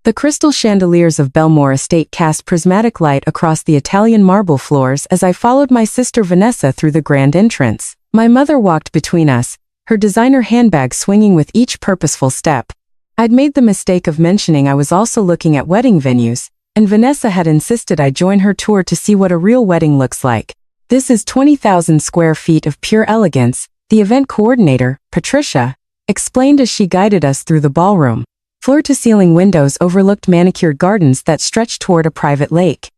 The crystal chandeliers of Belmore Estate cast prismatic light across the Italian marble floors as I followed my sister Vanessa through the grand entrance. My mother walked between us, her designer handbag swinging with each purposeful step. I'd made the mistake of mentioning I was also looking at wedding venues, and Vanessa had insisted I join her tour to see what a real wedding looks like. This is 20,000 square feet of pure elegance, the event coordinator, Patricia, explained as she guided us through the ballroom. Floor-to-ceiling windows overlooked manicured gardens that stretched toward a private lake.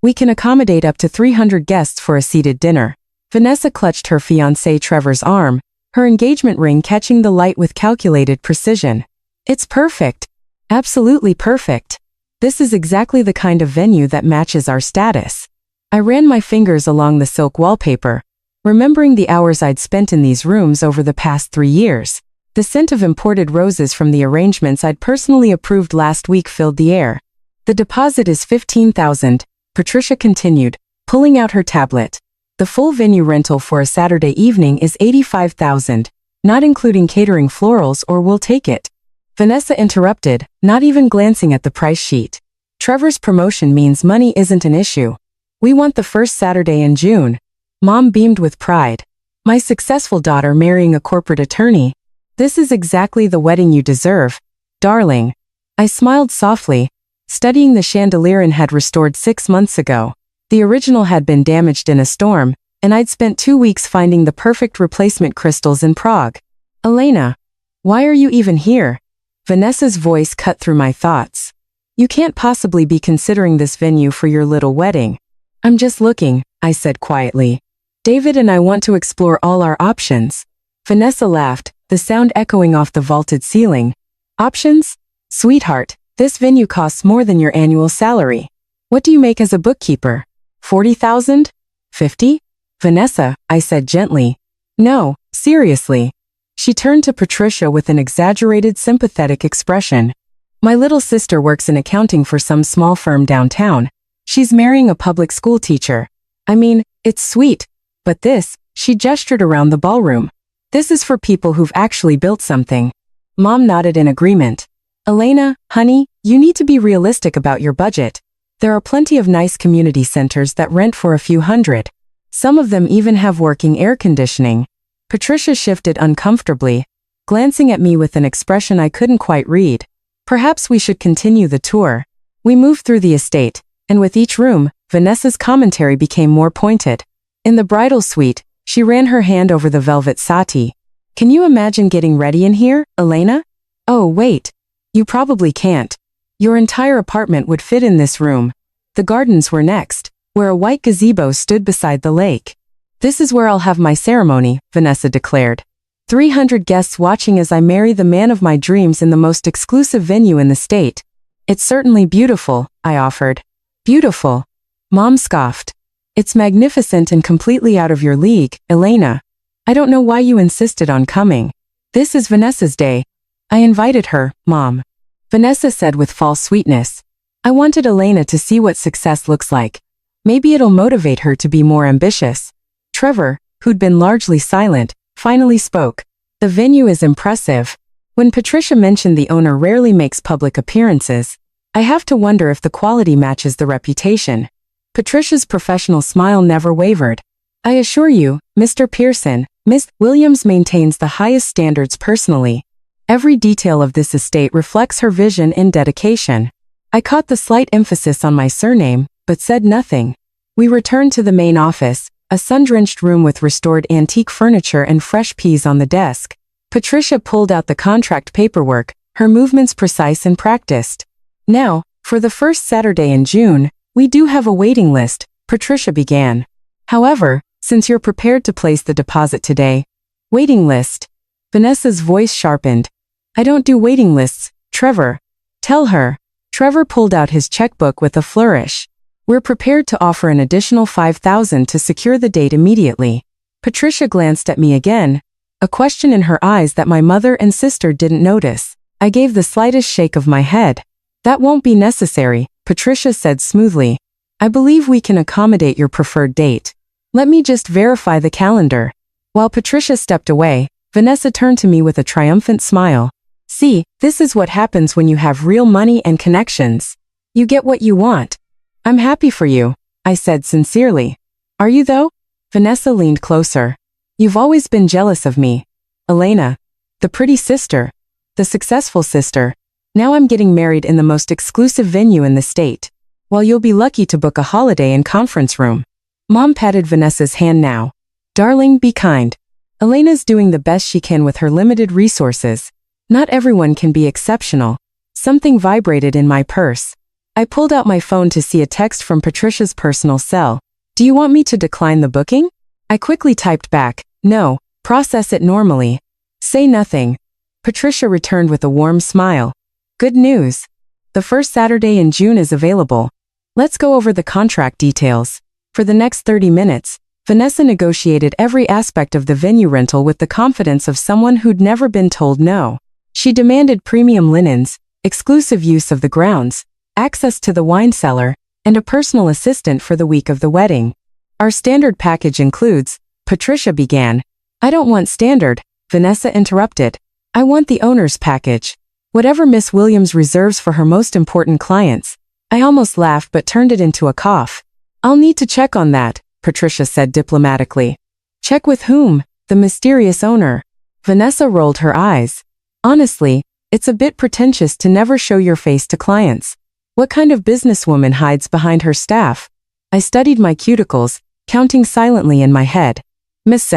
We can accommodate up to 300 guests for a seated dinner. Vanessa clutched her fiancé Trevor's arm, her engagement ring catching the light with calculated precision. It's perfect. Absolutely perfect. This is exactly the kind of venue that matches our status. I ran my fingers along the silk wallpaper, remembering the hours I'd spent in these rooms over the past 3 years. The scent of imported roses from the arrangements I'd personally approved last week filled the air. The deposit is $15,000, Patricia continued, pulling out her tablet. The full venue rental for a Saturday evening is $85,000, not including catering florals or we'll take it. Vanessa interrupted, not even glancing at the price sheet. Trevor's promotion means money isn't an issue. We want the first Saturday in June. Mom beamed with pride. My successful daughter marrying a corporate attorney. This is exactly the wedding you deserve, darling. I smiled softly, studying the chandelier I had restored 6 months ago. The original had been damaged in a storm, and I'd spent 2 weeks finding the perfect replacement crystals in Prague. Elena, why are you even here? Vanessa's voice cut through my thoughts. You can't possibly be considering this venue for your little wedding. I'm just looking, I said quietly. David and I want to explore all our options. Vanessa laughed, the sound echoing off the vaulted ceiling. Options? Sweetheart, this venue costs more than your annual salary. What do you make as a bookkeeper? 40,000? 50? Vanessa, I said gently. No, seriously. She turned to Patricia with an exaggerated sympathetic expression. My little sister works in accounting for some small firm downtown. She's marrying a public school teacher. I mean, it's sweet. But this, she gestured around the ballroom. This is for people who've actually built something. Mom nodded in agreement. Elena, honey, you need to be realistic about your budget. There are plenty of nice community centers that rent for a few hundred. Some of them even have working air conditioning. Patricia shifted uncomfortably, glancing at me with an expression I couldn't quite read. Perhaps we should continue the tour. We moved through the estate, and with each room, Vanessa's commentary became more pointed. In the bridal suite, she ran her hand over the velvet settee. Can you imagine getting ready in here, Elena? Oh, wait. You probably can't. Your entire apartment would fit in this room. The gardens were next, where a white gazebo stood beside the lake. This is where I'll have my ceremony, Vanessa declared. 300 guests watching as I marry the man of my dreams in the most exclusive venue in the state. It's certainly beautiful, I offered. Beautiful. Mom scoffed. It's magnificent and completely out of your league, Elena. I don't know why you insisted on coming. This is Vanessa's day. I invited her, Mom. Vanessa said with false sweetness. I wanted Elena to see what success looks like. Maybe it'll motivate her to be more ambitious. Trevor, who'd been largely silent, finally spoke. The venue is impressive. When Patricia mentioned the owner rarely makes public appearances, I have to wonder if the quality matches the reputation. Patricia's professional smile never wavered. I assure you, Mr. Pearson, Miss Williams maintains the highest standards personally. Every detail of this estate reflects her vision and dedication. I caught the slight emphasis on my surname, but said nothing. We returned to the main office, a sun-drenched room with restored antique furniture and fresh peas on the desk. Patricia pulled out the contract paperwork, her movements precise and practiced. Now, for the first Saturday in June, we do have a waiting list, Patricia began. However, since you're prepared to place the deposit today, waiting list. Vanessa's voice sharpened. I don't do waiting lists, Trevor. Tell her. Trevor pulled out his checkbook with a flourish. We're prepared to offer an additional $5,000 to secure the date immediately. Patricia glanced at me again, a question in her eyes that my mother and sister didn't notice. I gave the slightest shake of my head. That won't be necessary, Patricia said smoothly. I believe we can accommodate your preferred date. Let me just verify the calendar. While Patricia stepped away, Vanessa turned to me with a triumphant smile. See, this is what happens when you have real money and connections. You get what you want. I'm happy for you, I said sincerely. Are you though? Vanessa leaned closer. You've always been jealous of me. Elena. The pretty sister. The successful sister. Now I'm getting married in the most exclusive venue in the state. While you'll be lucky to book a holiday and conference room. Mom patted Vanessa's hand now. Darling, be kind. Elena's doing the best she can with her limited resources. Not everyone can be exceptional. Something vibrated in my purse. I pulled out my phone to see a text from Patricia's personal cell. Do you want me to decline the booking? I quickly typed back, no, process it normally. Say nothing. Patricia returned with a warm smile. Good news. The first Saturday in June is available. Let's go over the contract details. For the next 30 minutes, Vanessa negotiated every aspect of the venue rental with the confidence of someone who'd never been told no. She demanded premium linens, exclusive use of the grounds, access to the wine cellar, and a personal assistant for the week of the wedding. Our standard package includes, Patricia began. I don't want standard, Vanessa interrupted. I want the owner's package. Whatever Miss Williams reserves for her most important clients. I almost laughed but turned it into a cough. I'll need to check on that, Patricia said diplomatically. Check with whom? The mysterious owner. Vanessa rolled her eyes. Honestly, it's a bit pretentious to never show your face to clients. What kind of businesswoman hides behind her staff? I studied my cuticles, counting silently in my head. Miss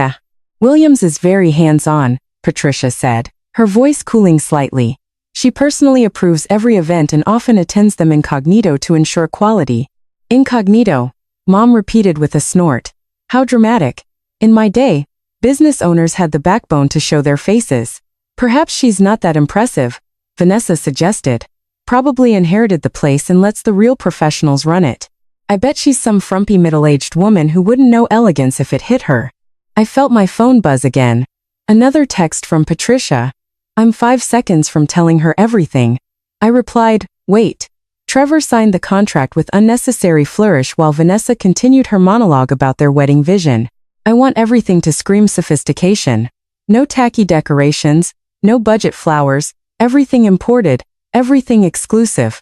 Williams is very hands-on, Patricia said, her voice cooling slightly. She personally approves every event and often attends them incognito to ensure quality. Incognito, Mom repeated with a snort. How dramatic. In my day, business owners had the backbone to show their faces. Perhaps she's not that impressive, Vanessa suggested. Probably inherited the place and lets the real professionals run it. I bet she's some frumpy middle-aged woman who wouldn't know elegance if it hit her. I felt my phone buzz again. Another text from Patricia. I'm 5 seconds from telling her everything. I replied, wait. Trevor signed the contract with unnecessary flourish while Vanessa continued her monologue about their wedding vision. I want everything to scream sophistication. No tacky decorations, no budget flowers, everything imported, everything exclusive.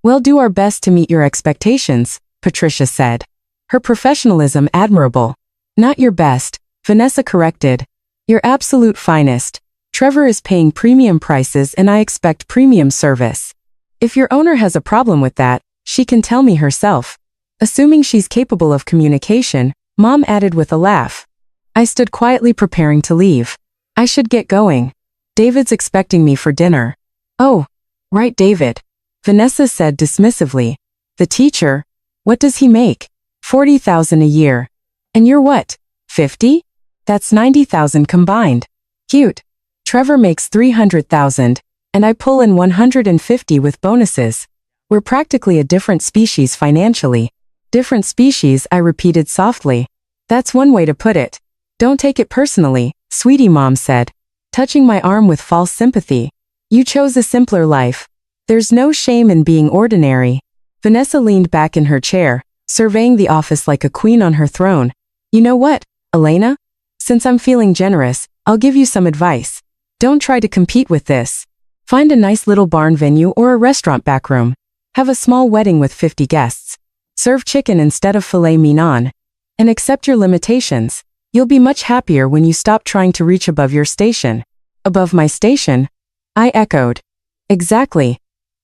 We'll do our best to meet your expectations, Patricia said. Her professionalism admirable. Not your best, Vanessa corrected. Your absolute finest. Trevor is paying premium prices and I expect premium service. If your owner has a problem with that, she can tell me herself. Assuming she's capable of communication, Mom added with a laugh. I stood quietly preparing to leave. I should get going. David's expecting me for dinner. Oh, right, David. Vanessa said dismissively. The teacher? What does he make? 40,000 a year. And you're what? 50? That's 90,000 combined. Cute. Trevor makes 300,000, and I pull in 150 with bonuses. We're practically a different species financially. Different species, I repeated softly. That's one way to put it. Don't take it personally, sweetie, Mom said, touching my arm with false sympathy. You chose a simpler life. There's no shame in being ordinary. Vanessa leaned back in her chair, surveying the office like a queen on her throne. You know what, Elena? Since I'm feeling generous, I'll give you some advice. Don't try to compete with this. Find a nice little barn venue or a restaurant backroom. Have a small wedding with 50 guests. Serve chicken instead of filet mignon. And accept your limitations. You'll be much happier when you stop trying to reach above your station. Above my station? I echoed. Exactly.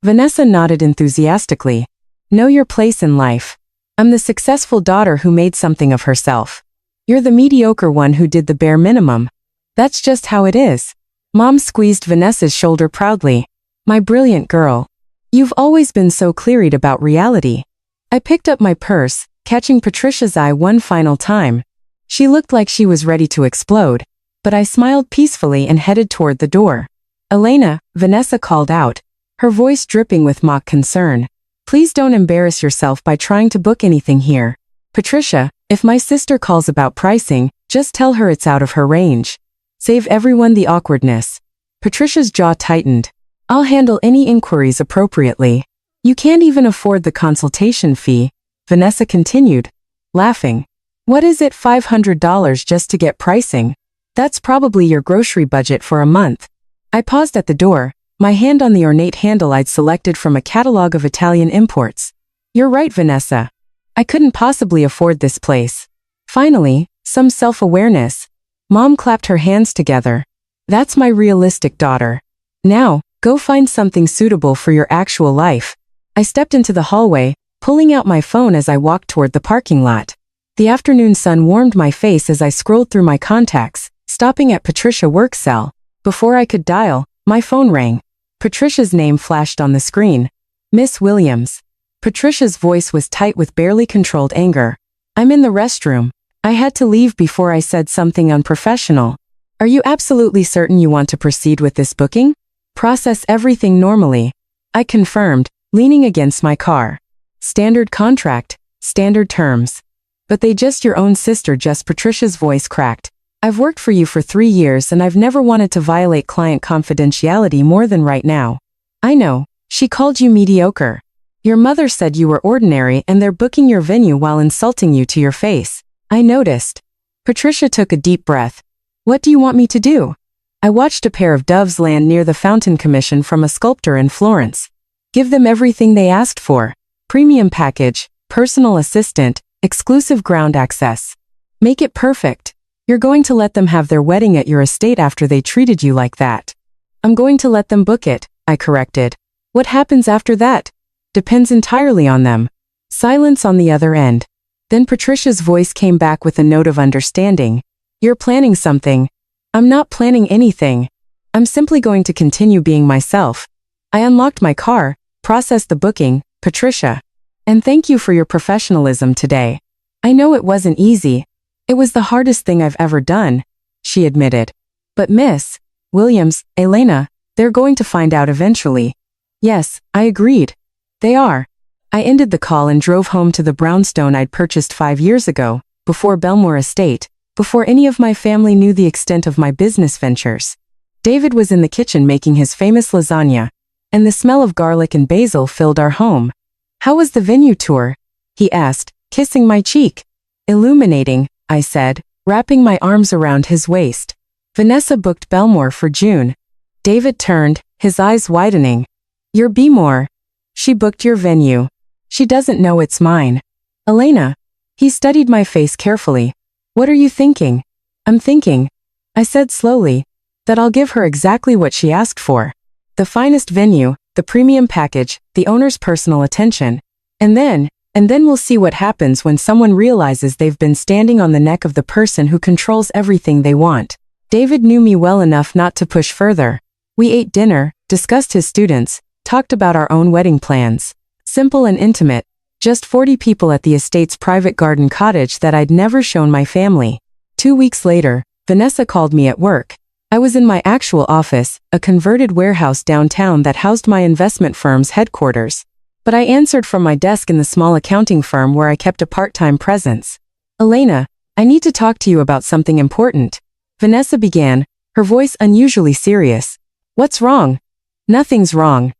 Vanessa nodded enthusiastically. Know your place in life. I'm the successful daughter who made something of herself. You're the mediocre one who did the bare minimum. That's just how it is. Mom squeezed Vanessa's shoulder proudly. My brilliant girl. You've always been so clear-eyed about reality. I picked up my purse, catching Patricia's eye one final time. She looked like she was ready to explode, but I smiled peacefully and headed toward the door. Elena, Vanessa called out, her voice dripping with mock concern. Please don't embarrass yourself by trying to book anything here. Patricia, if my sister calls about pricing, just tell her it's out of her range. Save everyone the awkwardness. Patricia's jaw tightened. I'll handle any inquiries appropriately. You can't even afford the consultation fee, Vanessa continued, laughing. What is it, $500 just to get pricing? That's probably your grocery budget for a month. I paused at the door, my hand on the ornate handle I'd selected from a catalog of Italian imports. You're right, Vanessa. I couldn't possibly afford this place. Finally, some self-awareness. Mom clapped her hands together. That's my realistic daughter. Now, go find something suitable for your actual life. I stepped into the hallway, pulling out my phone as I walked toward the parking lot. The afternoon sun warmed my face as I scrolled through my contacts, stopping at Patricia work cell. Before I could dial, my phone rang. Patricia's name flashed on the screen. Miss Williams. Patricia's voice was tight with barely controlled anger. I'm in the restroom. I had to leave before I said something unprofessional. Are you absolutely certain you want to proceed with this booking? Process everything normally. I confirmed, leaning against my car. Standard contract, standard terms. But they just your own sister, just Patricia's voice cracked. I've worked for you for 3 years and I've never wanted to violate client confidentiality more than right now. I know, she called you mediocre. Your mother said you were ordinary and they're booking your venue while insulting you to your face. I noticed. Patricia took a deep breath. What do you want me to do? I watched a pair of doves land near the fountain commissioned from a sculptor in Florence. Give them everything they asked for. Premium package, personal assistant, exclusive ground access. Make it perfect. You're going to let them have their wedding at your estate after they treated you like that. I'm going to let them book it, I corrected. What happens after that? Depends entirely on them. Silence on the other end. Then Patricia's voice came back with a note of understanding. You're planning something. I'm not planning anything. I'm simply going to continue being myself. I unlocked my car, processed the booking, Patricia. And thank you for your professionalism today. I know it wasn't easy. It was the hardest thing I've ever done, she admitted. But Miss Williams, Elena, they're going to find out eventually. Yes, I agreed. They are. I ended the call and drove home to the brownstone I'd purchased 5 years ago, before Belmore Estate, before any of my family knew the extent of my business ventures. David was in the kitchen making his famous lasagna, and the smell of garlic and basil filled our home. How was the venue tour? He asked, kissing my cheek. Illuminating, I said, wrapping my arms around his waist. Vanessa booked Belmore for June. David turned, his eyes widening. You're Bmore. She booked your venue. She doesn't know it's mine. Elena. He studied my face carefully. What are you thinking? I'm thinking, I said slowly, that I'll give her exactly what she asked for. The finest venue, the premium package, the owner's personal attention. And then we'll see what happens when someone realizes they've been standing on the neck of the person who controls everything they want. David knew me well enough not to push further. We ate dinner, discussed his students, talked about our own wedding plans. Simple and intimate, just 40 people at the estate's private garden cottage that I'd never shown my family. 2 weeks later, Vanessa called me at work. I was in my actual office, a converted warehouse downtown that housed my investment firm's headquarters. But I answered from my desk in the small accounting firm where I kept a part-time presence. Elena, I need to talk to you about something important. Vanessa began, her voice unusually serious. What's wrong? Nothing's wrong.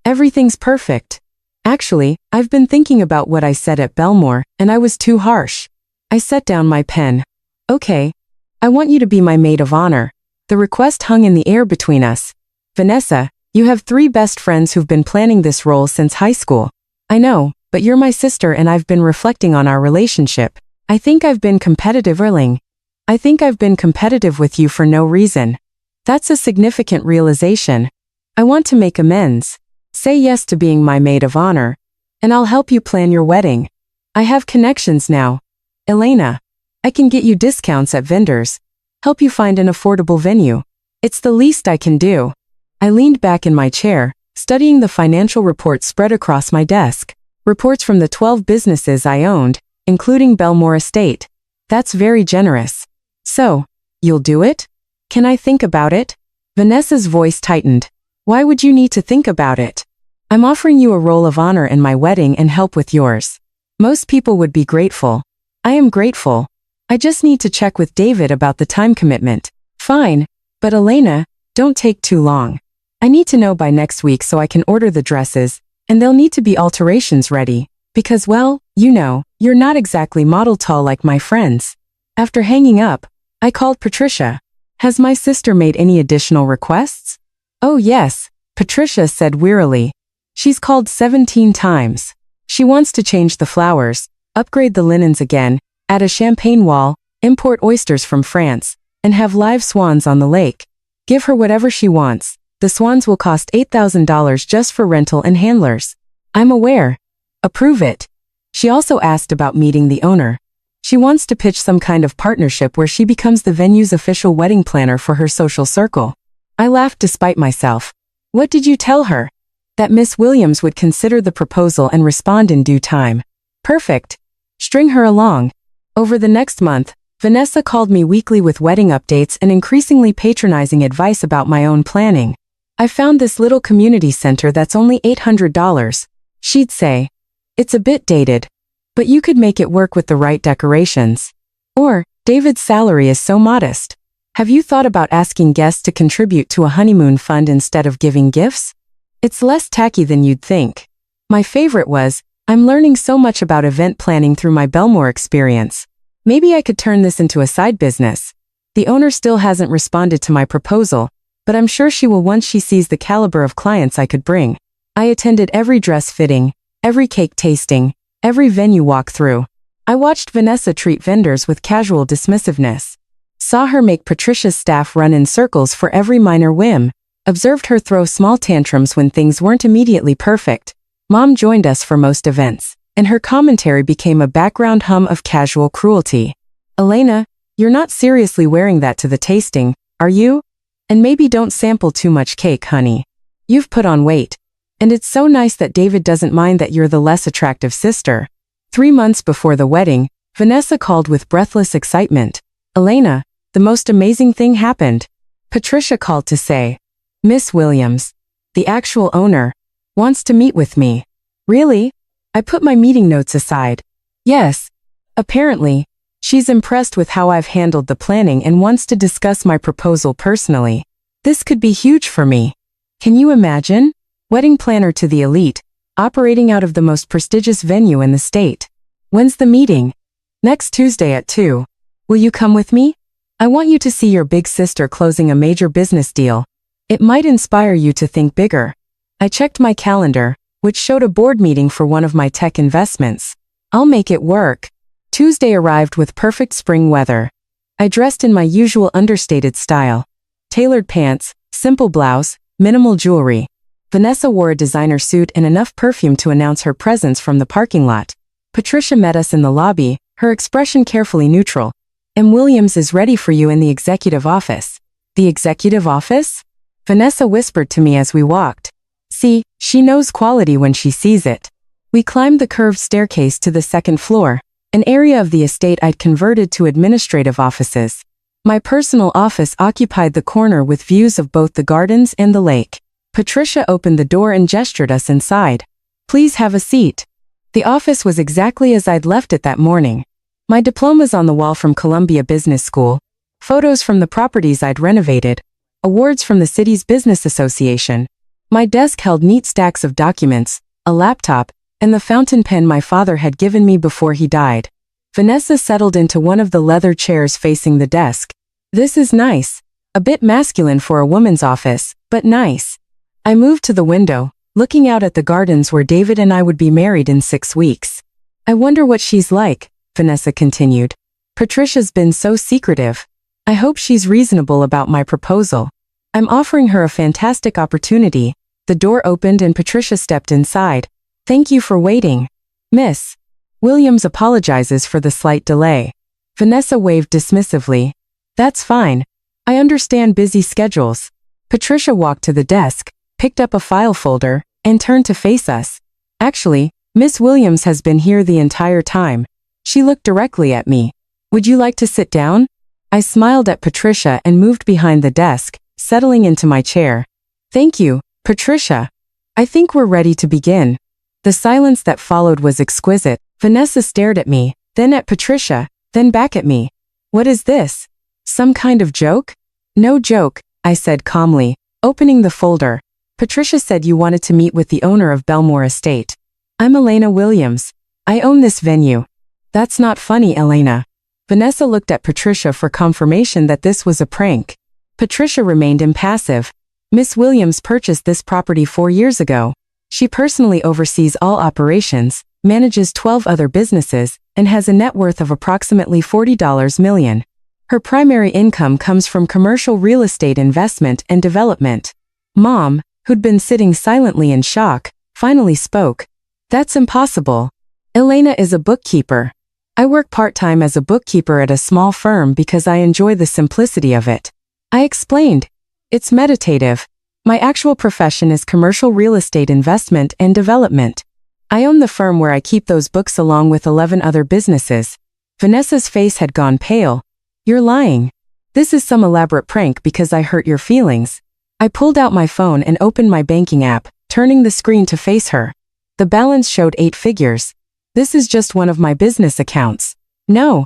Everything's perfect. Actually, I've been thinking about what I said at Belmore, and I was too harsh. I set down my pen. Okay. I want you to be my maid of honor. The request hung in the air between us. Vanessa, you have 3 best friends who've been planning this role since high school. I know, but you're my sister and I've been reflecting on our relationship. I think I've been competitive with you for no reason. That's a significant realization. I want to make amends. Say yes to being my maid of honor, and I'll help you plan your wedding. I have connections now. Elena, I can get you discounts at vendors, help you find an affordable venue. It's the least I can do. I leaned back in my chair, studying the financial reports spread across my desk. Reports from the 12 businesses I owned, including Belmore Estate. That's very generous. So, you'll do it? Can I think about it? Vanessa's voice tightened. Why would you need to think about it? I'm offering you a role of honor in my wedding and help with yours. Most people would be grateful. I am grateful. I just need to check with David about the time commitment. Fine. But Elena, don't take too long. I need to know by next week so I can order the dresses, and there'll need to be alterations ready. Because, well, you know, you're not exactly model tall like my friends. After hanging up, I called Patricia. Has my sister made any additional requests? Oh yes, Patricia said wearily. She's called 17 times. She wants to change the flowers, upgrade the linens again, add a champagne wall, import oysters from France, and have live swans on the lake. Give her whatever she wants. The swans will cost $8,000 just for rental and handlers. I'm aware. Approve it. She also asked about meeting the owner. She wants to pitch some kind of partnership where she becomes the venue's official wedding planner for her social circle. I laughed despite myself. What did you tell her? That Miss Williams would consider the proposal and respond in due time. Perfect. String her along. Over the next month, Vanessa called me weekly with wedding updates and increasingly patronizing advice about my own planning. I found this little community center that's only $800. She'd say, it's a bit dated, but you could make it work with the right decorations. Or, David's salary is so modest. Have you thought about asking guests to contribute to a honeymoon fund instead of giving gifts? It's less tacky than you'd think. My favorite was, I'm learning so much about event planning through my Belmore experience. Maybe I could turn this into a side business. The owner still hasn't responded to my proposal, but I'm sure she will once she sees the caliber of clients I could bring. I attended every dress fitting, every cake tasting, every venue walkthrough. I watched Vanessa treat vendors with casual dismissiveness. Saw her make Patricia's staff run in circles for every minor whim. Observed her throw small tantrums when things weren't immediately perfect. Mom joined us for most events, and her commentary became a background hum of casual cruelty. Elena, you're not seriously wearing that to the tasting, are you? And maybe don't sample too much cake, honey. You've put on weight. And it's so nice that David doesn't mind that you're the less attractive sister. 3 months before the wedding, Vanessa called with breathless excitement. Elena, the most amazing thing happened. Patricia called to say, Miss Williams, the actual owner, wants to meet with me. Really? I put my meeting notes aside. Yes. Apparently, she's impressed with how I've handled the planning and wants to discuss my proposal personally. This could be huge for me. Can you imagine? Wedding planner to the elite, operating out of the most prestigious venue in the state. When's the meeting? Next Tuesday at 2. Will you come with me? I want you to see your big sister closing a major business deal. It might inspire you to think bigger. I checked my calendar, which showed a board meeting for one of my tech investments. I'll make it work. Tuesday arrived with perfect spring weather. I dressed in my usual understated style. Tailored pants, simple blouse, minimal jewelry. Vanessa wore a designer suit and enough perfume to announce her presence from the parking lot. Patricia met us in the lobby, her expression carefully neutral. M. Williams is ready for you in the executive office. The executive office? Vanessa whispered to me as we walked. See, she knows quality when she sees it. We climbed the curved staircase to the second floor, an area of the estate I'd converted to administrative offices. My personal office occupied the corner with views of both the gardens and the lake. Patricia opened the door and gestured us inside. Please have a seat. The office was exactly as I'd left it that morning. My diplomas on the wall from Columbia Business School, photos from the properties I'd renovated, awards from the city's business association. My desk held neat stacks of documents, a laptop, and the fountain pen my father had given me before he died. Vanessa settled into one of the leather chairs facing the desk. This is nice. A bit masculine for a woman's office, but nice. I moved to the window, looking out at the gardens where David and I would be married in 6 weeks. I wonder what she's like, Vanessa continued. Patricia's been so secretive. I hope she's reasonable about my proposal. I'm offering her a fantastic opportunity. The door opened and Patricia stepped inside. Thank you for waiting. Miss Williams apologizes for the slight delay. Vanessa waved dismissively. That's fine. I understand busy schedules. Patricia walked to the desk, picked up a file folder, and turned to face us. Actually, Miss Williams has been here the entire time. She looked directly at me. Would you like to sit down? I smiled at Patricia and moved behind the desk, settling into my chair. Thank you, Patricia. I think we're ready to begin. The silence that followed was exquisite. Vanessa stared at me, then at Patricia, then back at me. What is this? Some kind of joke? No joke, I said calmly, opening the folder. Patricia said you wanted to meet with the owner of Belmore Estate. I'm Elena Williams. I own this venue. That's not funny, Elena. Vanessa looked at Patricia for confirmation that this was a prank. Patricia remained impassive. Miss Williams purchased this property 4 years ago. She personally oversees all operations, manages 12 other businesses, and has a net worth of approximately $40 million. Her primary income comes from commercial real estate investment and development. Mom, who'd been sitting silently in shock, finally spoke. That's impossible. Elena is a bookkeeper. I work part-time as a bookkeeper at a small firm because I enjoy the simplicity of it. I explained. It's meditative. My actual profession is commercial real estate investment and development. I own the firm where I keep those books along with 11 other businesses. Vanessa's face had gone pale. You're lying. This is some elaborate prank because I hurt your feelings. I pulled out my phone and opened my banking app, turning the screen to face her. The balance showed 8 figures. This is just one of my business accounts. No.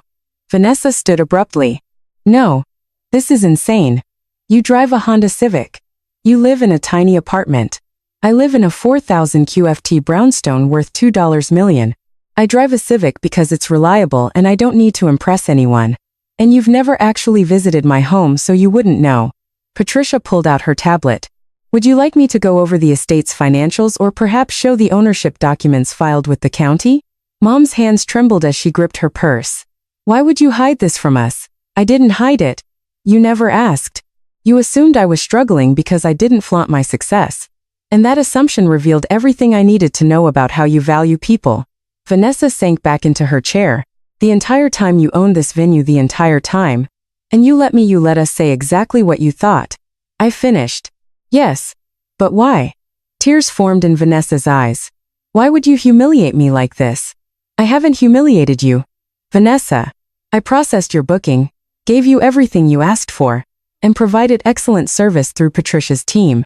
Vanessa stood abruptly. No. This is insane. You drive a Honda Civic. You live in a tiny apartment. I live in a 4,000 QFT brownstone worth $2 million. I drive a Civic because it's reliable and I don't need to impress anyone. And you've never actually visited my home so you wouldn't know. Patricia pulled out her tablet. Would you like me to go over the estate's financials or perhaps show the ownership documents filed with the county? Mom's hands trembled as she gripped her purse. Why would you hide this from us? I didn't hide it. You never asked. You assumed I was struggling because I didn't flaunt my success. And that assumption revealed everything I needed to know about how you value people. Vanessa sank back into her chair. The entire time you owned this venue, the entire time. And you let us say exactly what you thought. I finished. Yes. But why? Tears formed in Vanessa's eyes. Why would you humiliate me like this? I haven't humiliated you. Vanessa. I processed your booking, gave you everything you asked for, and provided excellent service through Patricia's team.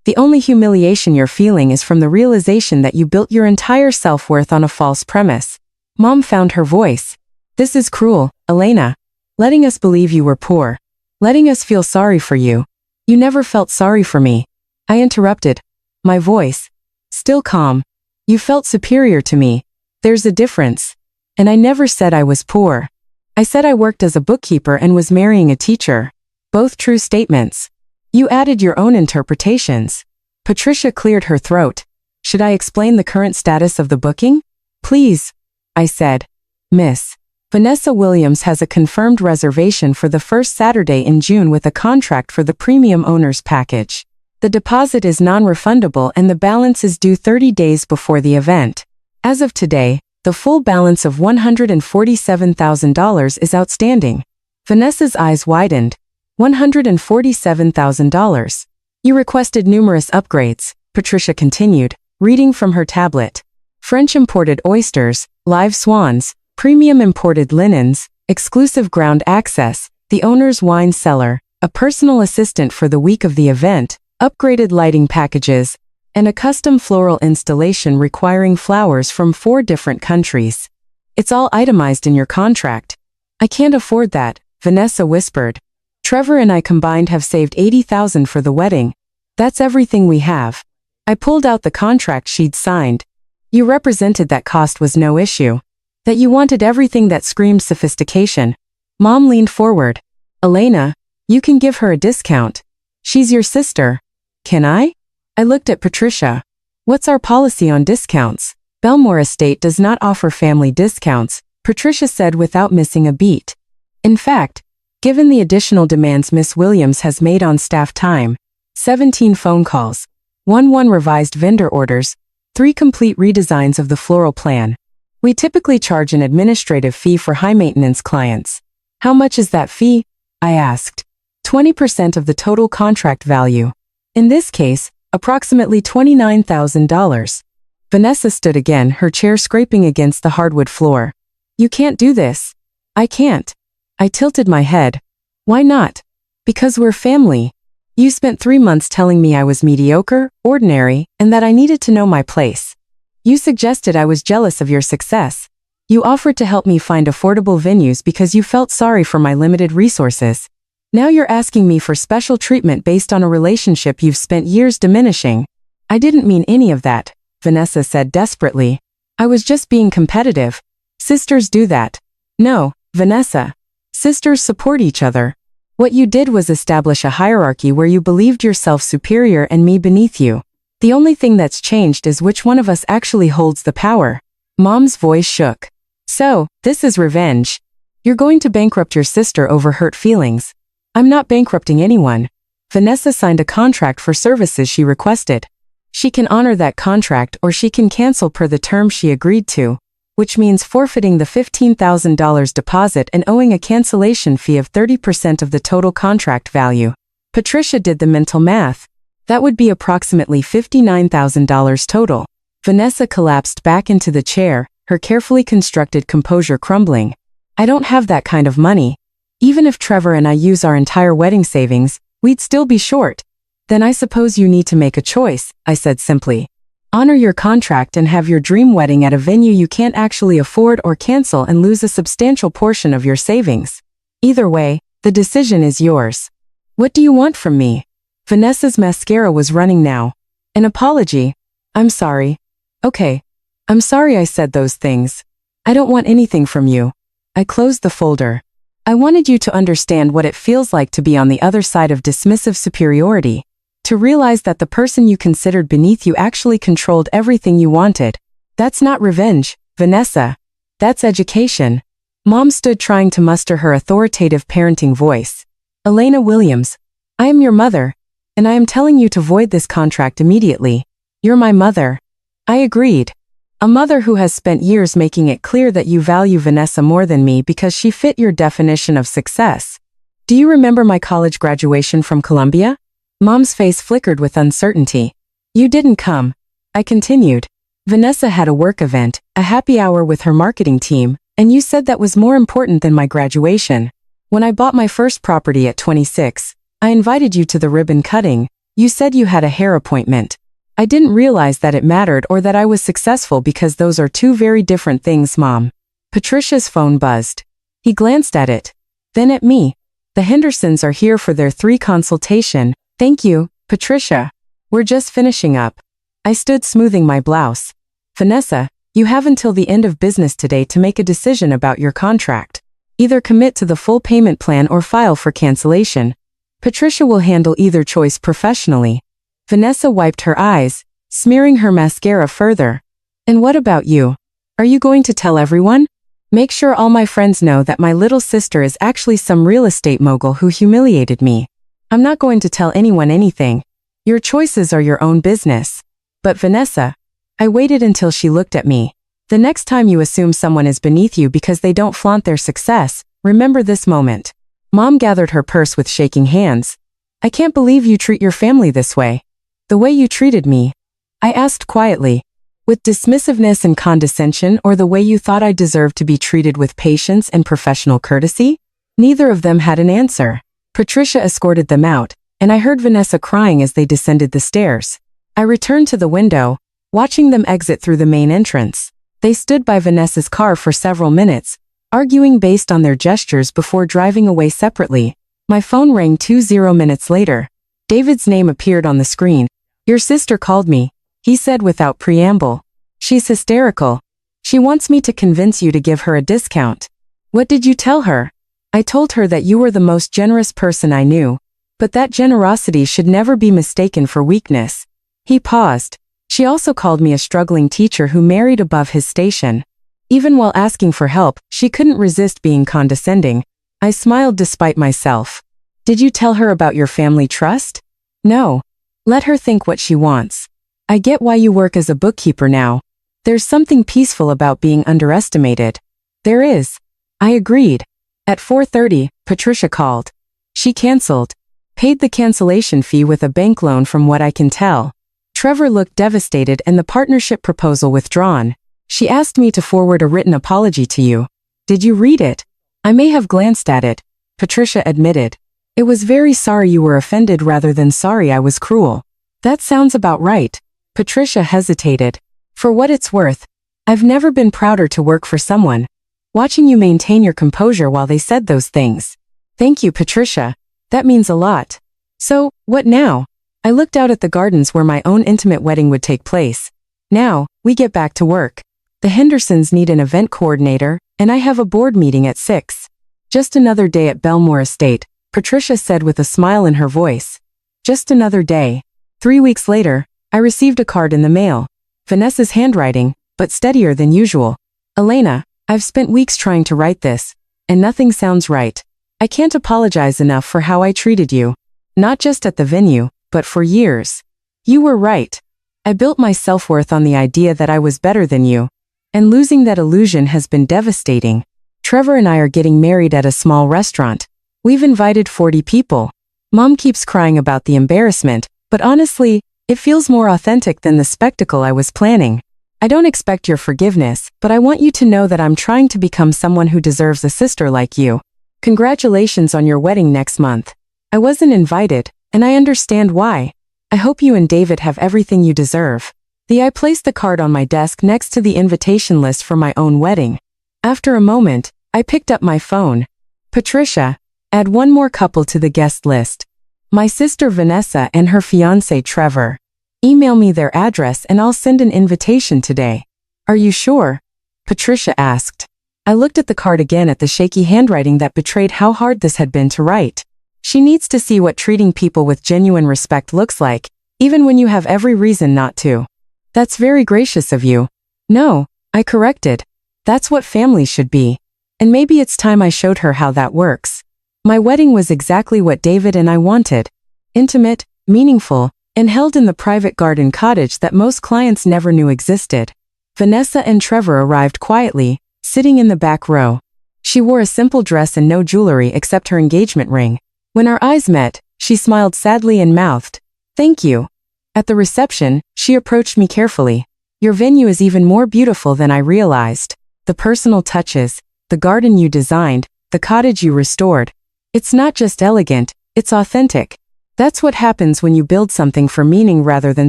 The only humiliation you're feeling is from the realization that you built your entire self-worth on a false premise. Mom found her voice. This is cruel, Elena. Letting us believe you were poor. Letting us feel sorry for you. You never felt sorry for me. I interrupted. My voice. Still calm. You felt superior to me. There's a difference. And I never said I was poor. I said I worked as a bookkeeper and was marrying a teacher. Both true statements. You added your own interpretations. Patricia cleared her throat. Should I explain the current status of the booking? Please, I said. Miss Vanessa Williams has a confirmed reservation for the first Saturday in June with a contract for the premium owners package. The deposit is non-refundable and the balance is due 30 days before the event. As of today, the full balance of $147,000 is outstanding. Vanessa's eyes widened. $147,000. You requested numerous upgrades, Patricia continued, reading from her tablet. French imported oysters, live swans, premium imported linens, exclusive ground access, the owner's wine cellar, a personal assistant for the week of the event, upgraded lighting packages, and a custom floral installation requiring flowers from 4 different countries. It's all itemized in your contract. I can't afford that, Vanessa whispered. Trevor and I combined have saved $80,000 for the wedding. That's everything we have. I pulled out the contract she'd signed. You represented that cost was no issue. That you wanted everything that screamed sophistication. Mom leaned forward. Elena, you can give her a discount. She's your sister. Can I? I looked at Patricia. What's our policy on discounts? Belmore Estate does not offer family discounts, Patricia said without missing a beat. In fact, given the additional demands Miss Williams has made on staff time, 17 phone calls, 1 revised vendor orders, 3 complete redesigns of the floral plan. We typically charge an administrative fee for high-maintenance clients. How much is that fee? I asked. 20% of the total contract value. In this case, approximately $29,000. Vanessa stood again, her chair scraping against the hardwood floor. You can't do this. I can't. I tilted my head. Why not? Because we're family. You spent 3 months telling me I was mediocre, ordinary, and that I needed to know my place. You suggested I was jealous of your success. You offered to help me find affordable venues because you felt sorry for my limited resources. Now you're asking me for special treatment based on a relationship you've spent years diminishing. I didn't mean any of that, Vanessa said desperately. I was just being competitive. Sisters do that. No, Vanessa. Sisters support each other. What you did was establish a hierarchy where you believed yourself superior and me beneath you. The only thing that's changed is which one of us actually holds the power. Mom's voice shook. So, this is revenge. You're going to bankrupt your sister over hurt feelings. I'm not bankrupting anyone. Vanessa signed a contract for services she requested. She can honor that contract or she can cancel per the terms she agreed to, which means forfeiting the $15,000 deposit and owing a cancellation fee of 30% of the total contract value. Patricia did the mental math. That would be approximately $59,000 total. Vanessa collapsed back into the chair, her carefully constructed composure crumbling. I don't have that kind of money. Even if Trevor and I use our entire wedding savings, we'd still be short. Then I suppose you need to make a choice, I said simply. Honor your contract and have your dream wedding at a venue you can't actually afford, or cancel and lose a substantial portion of your savings. Either way, the decision is yours. What do you want from me? Vanessa's mascara was running now. An apology. I'm sorry. Okay. I'm sorry I said those things. I don't want anything from you. I closed the folder. I wanted you to understand what it feels like to be on the other side of dismissive superiority. To realize that the person you considered beneath you actually controlled everything you wanted. That's not revenge, Vanessa. That's education. Mom stood trying to muster her authoritative parenting voice. Elena Williams, I am your mother, and I am telling you to void this contract immediately. You're my mother. I agreed. A mother who has spent years making it clear that you value Vanessa more than me because she fit your definition of success. Do you remember my college graduation from Columbia? Mom's face flickered with uncertainty. You didn't come. I continued. Vanessa had a work event, a happy hour with her marketing team, and you said that was more important than my graduation. When I bought my first property at 26, I invited you to the ribbon cutting. You said you had a hair appointment. I didn't realize that it mattered or that I was successful because those are two very different things, Mom. Patricia's phone buzzed. He glanced at it. Then at me. The Hendersons are here for their 3 consultation. Thank you, Patricia. We're just finishing up. I stood smoothing my blouse. Vanessa, you have until the end of business today to make a decision about your contract. Either commit to the full payment plan or file for cancellation. Patricia will handle either choice professionally. Vanessa wiped her eyes, smearing her mascara further. And what about you? Are you going to tell everyone? Make sure all my friends know that my little sister is actually some real estate mogul who humiliated me. I'm not going to tell anyone anything. Your choices are your own business. But Vanessa, I waited until she looked at me. The next time you assume someone is beneath you because they don't flaunt their success, remember this moment. Mom gathered her purse with shaking hands. I can't believe you treat your family this way. The way you treated me. I asked quietly. With dismissiveness and condescension, or the way you thought I deserved to be treated with patience and professional courtesy? Neither of them had an answer. Patricia escorted them out, and I heard Vanessa crying as they descended the stairs. I returned to the window, watching them exit through the main entrance. They stood by Vanessa's car for several minutes, arguing based on their gestures before driving away separately. My phone rang 20 minutes later. David's name appeared on the screen. Your sister called me, he said without preamble. She's hysterical. She wants me to convince you to give her a discount. What did you tell her? I told her that you were the most generous person I knew, but that generosity should never be mistaken for weakness. He paused. She also called me a struggling teacher who married above his station. Even while asking for help, she couldn't resist being condescending. I smiled despite myself. Did you tell her about your family trust? No. Let her think what she wants. I get why you work as a bookkeeper now. There's something peaceful about being underestimated. There is. I agreed. At 4:30, Patricia called. She canceled. Paid the cancellation fee with a bank loan from what I can tell. Trevor looked devastated and the partnership proposal withdrawn. She asked me to forward a written apology to you. Did you read it? I may have glanced at it, Patricia admitted. It was very sorry you were offended rather than sorry I was cruel. That sounds about right. Patricia hesitated. For what it's worth, I've never been prouder to work for someone. Watching you maintain your composure while they said those things. Thank you, Patricia. That means a lot. So, what now? I looked out at the gardens where my own intimate wedding would take place. Now, we get back to work. The Hendersons need an event coordinator, and I have a board meeting at 6. Just another day at Belmore Estate. Patricia said with a smile in her voice. Just another day. 3 weeks later, I received a card in the mail. Vanessa's handwriting, but steadier than usual. Elena, I've spent weeks trying to write this, and nothing sounds right. I can't apologize enough for how I treated you. Not just at the venue, but for years. You were right. I built my self-worth on the idea that I was better than you. And losing that illusion has been devastating. Trevor and I are getting married at a small restaurant. We've invited 40 people. Mom keeps crying about the embarrassment, but honestly, it feels more authentic than the spectacle I was planning. I don't expect your forgiveness, but I want you to know that I'm trying to become someone who deserves a sister like you. Congratulations on your wedding next month. I wasn't invited, and I understand why. I hope you and David have everything you deserve. I placed the card on my desk next to the invitation list for my own wedding. After a moment, I picked up my phone. Patricia, add one more couple to the guest list. My sister Vanessa and her fiancé Trevor. Email me their address and I'll send an invitation today. Are you sure? Patricia asked. I looked at the card again at the shaky handwriting that betrayed how hard this had been to write. She needs to see what treating people with genuine respect looks like, even when you have every reason not to. That's very gracious of you. No, I corrected. That's what family should be. And maybe it's time I showed her how that works. My wedding was exactly what David and I wanted. Intimate, meaningful, and held in the private garden cottage that most clients never knew existed. Vanessa and Trevor arrived quietly, sitting in the back row. She wore a simple dress and no jewelry except her engagement ring. When our eyes met, she smiled sadly and mouthed, "Thank you." At the reception, she approached me carefully. Your venue is even more beautiful than I realized. The personal touches, the garden you designed, the cottage you restored. It's not just elegant, it's authentic. That's what happens when you build something for meaning rather than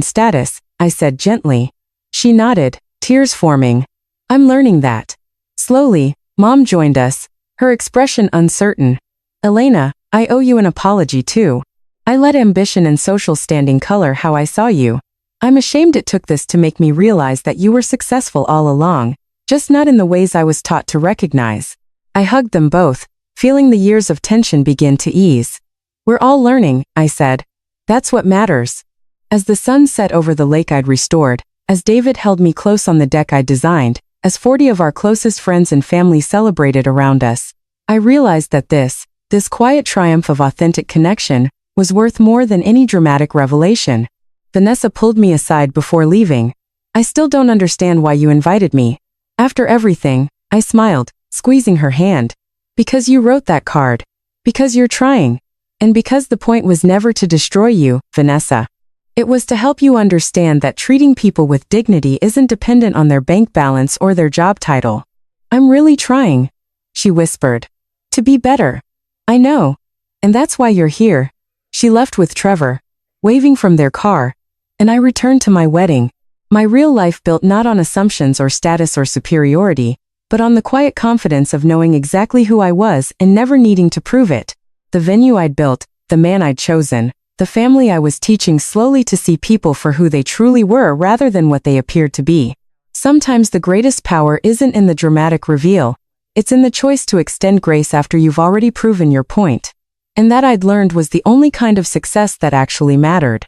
status, I said gently. She nodded, tears forming. I'm learning that. Slowly, Mom joined us, her expression uncertain. Elena, I owe you an apology too. I let ambition and social standing color how I saw you. I'm ashamed it took this to make me realize that you were successful all along, just not in the ways I was taught to recognize. I hugged them both, feeling the years of tension begin to ease. We're all learning, I said. That's what matters. As the sun set over the lake I'd restored, as David held me close on the deck I'd designed, as 40 of our closest friends and family celebrated around us, I realized that this quiet triumph of authentic connection, was worth more than any dramatic revelation. Vanessa pulled me aside before leaving. I still don't understand why you invited me. After everything, I smiled, squeezing her hand. Because you wrote that card. Because you're trying. And because the point was never to destroy you, Vanessa. It was to help you understand that treating people with dignity isn't dependent on their bank balance or their job title. I'm really trying, she whispered. To be better. I know. And that's why you're here. She left with Trevor, waving from their car, and I returned to my wedding. My real life built not on assumptions or status or superiority, but on the quiet confidence of knowing exactly who I was and never needing to prove it. The venue I'd built, the man I'd chosen, the family I was teaching slowly to see people for who they truly were rather than what they appeared to be. Sometimes the greatest power isn't in the dramatic reveal, it's in the choice to extend grace after you've already proven your point. And that I'd learned was the only kind of success that actually mattered.